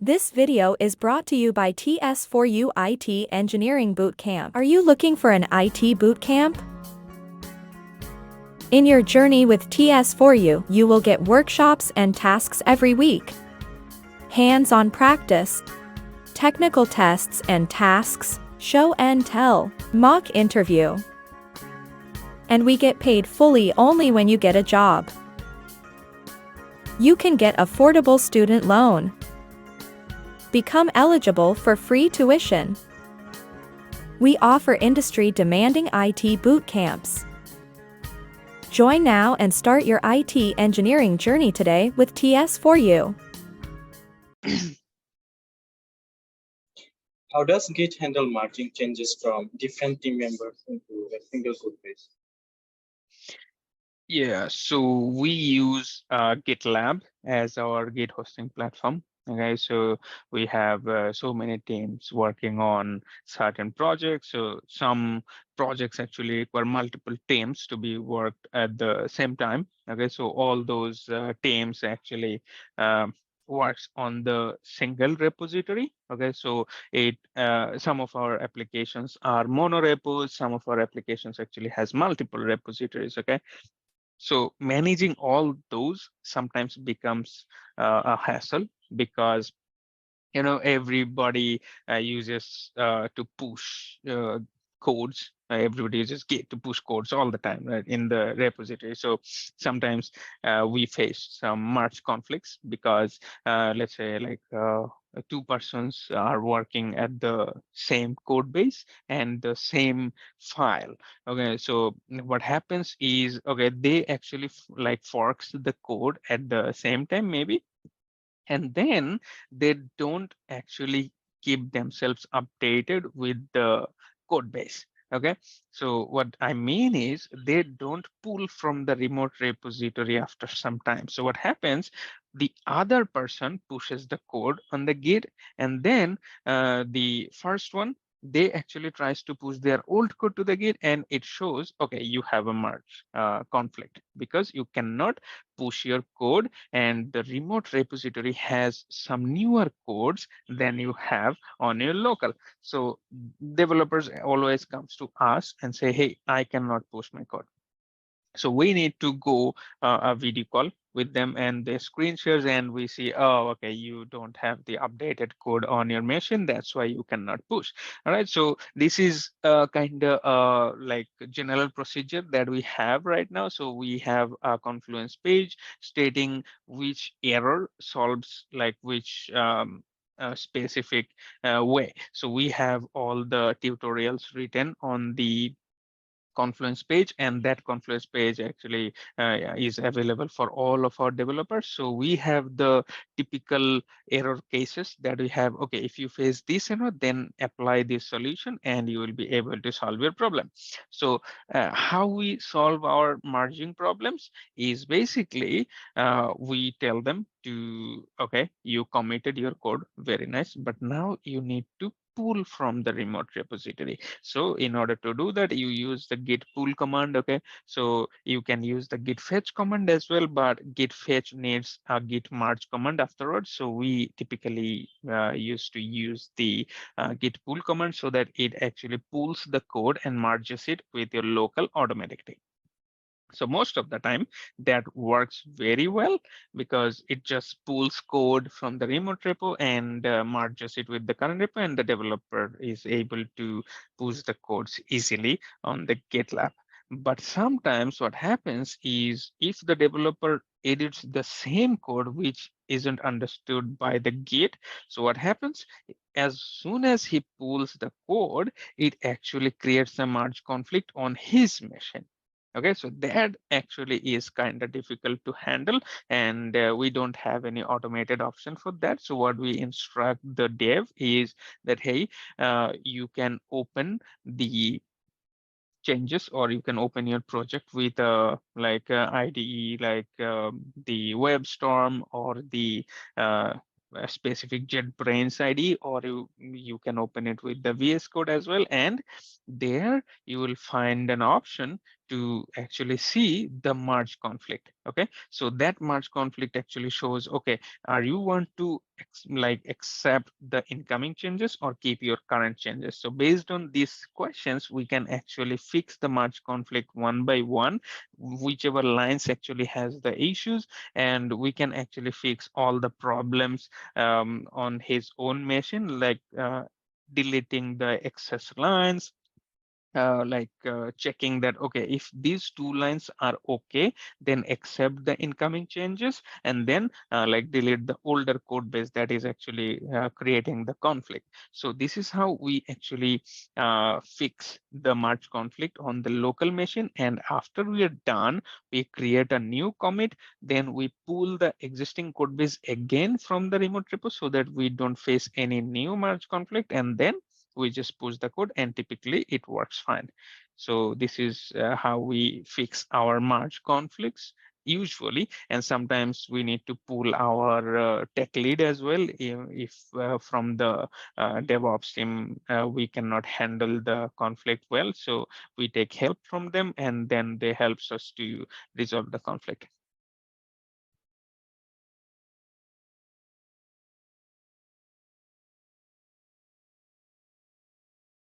This video is brought to you by TS4U IT Engineering Bootcamp. Are you looking for an IT bootcamp? In your journey with TS4U, you will get workshops and tasks every week, hands-on practice, technical tests and tasks, show and tell, mock interview. And we get paid fully only when you get a job. You can get affordable student loan. Become eligible for free tuition. We offer industry-demanding IT boot camps. Join now and start your IT engineering journey today with TS4U. How does Git handle merging changes from different team members into a single code base? Yeah, so we use GitLab as our Git hosting platform. Okay, so we have so many teams working on certain projects. So some projects actually require multiple teams to be worked at the same time. Okay, so all those teams actually works on the single repository. Okay, so it some of our applications are mono repos, some of our applications actually has multiple repositories. Okay, so managing all those sometimes becomes a hassle because everybody uses to push codes. Everybody uses Git to push codes all the time, right, in the repository. So sometimes we face some merge conflicts because let's say like two persons are working at the same code base and the same file. Okay, so what happens is, okay, they actually like forks the code at the same time maybe, and then they don't actually keep themselves updated with the code base. Okay, so what I mean is they don't pull from the remote repository after some time. So what happens, the other person pushes the code on the Git, and then the first one, they actually tries to push their old code to the Git, and it shows, okay, you have a merge conflict because you cannot push your code, and the remote repository has some newer codes than you have on your local. So developers always comes to us and say, hey, I cannot push my code. So we need to go a video call with them, and the screen shares, and we see, oh, okay, you don't have the updated code on your machine, that's why you cannot push. All right, so this is kind of like general procedure that we have right now. So we have a Confluence page stating which error solves like which specific way. So we have all the tutorials written on the Confluence page, and that Confluence page actually is available for all of our developers. So we have the typical error cases that we have. Okay, if you face this error, then apply this solution and you will be able to solve your problem. So how we solve our merging problems is basically we tell them to, okay, you committed your code, very nice, but now you need to pull from the remote repository. So in order to do that, you use the git pull command. Okay, so you can use the git fetch command as well, but git fetch needs a git merge command afterwards. So we typically used to use the git pull command so that it actually pulls the code and merges it with your local automatically. So most of the time that works very well because it just pulls code from the remote repo and merges it with the current repo, and the developer is able to push the codes easily on the GitLab. But sometimes what happens is if the developer edits the same code which isn't understood by the Git, so what happens, as soon as he pulls the code, it actually creates a merge conflict on his machine. Okay, so that actually is kind of difficult to handle, and we don't have any automated option for that. So what we instruct the dev is that, hey, you can open the changes, or you can open your project with like IDE, like the WebStorm or the a specific JetBrains ID, or you can open it with the VS Code as well. And there you will find an option to actually see the merge conflict. Okay, so that merge conflict actually shows, okay, are you want to accept the incoming changes or keep your current changes? So based on these questions, we can actually fix the merge conflict one by one, whichever lines actually has the issues, and we can actually fix all the problems on his own machine, like deleting the excess lines, checking that, okay, if these two lines are okay, then accept the incoming changes, and then delete the older code base that is actually creating the conflict. So this is how we actually fix the merge conflict on the local machine. And after we are done, we create a new commit, then we pull the existing code base again from the remote repo so that we don't face any new merge conflict, and then we just push the code, and typically it works fine. So this is how we fix our merge conflicts usually. And sometimes we need to pull our tech lead as well if from the DevOps team we cannot handle the conflict well. So we take help from them, and then they helps us to resolve the conflict.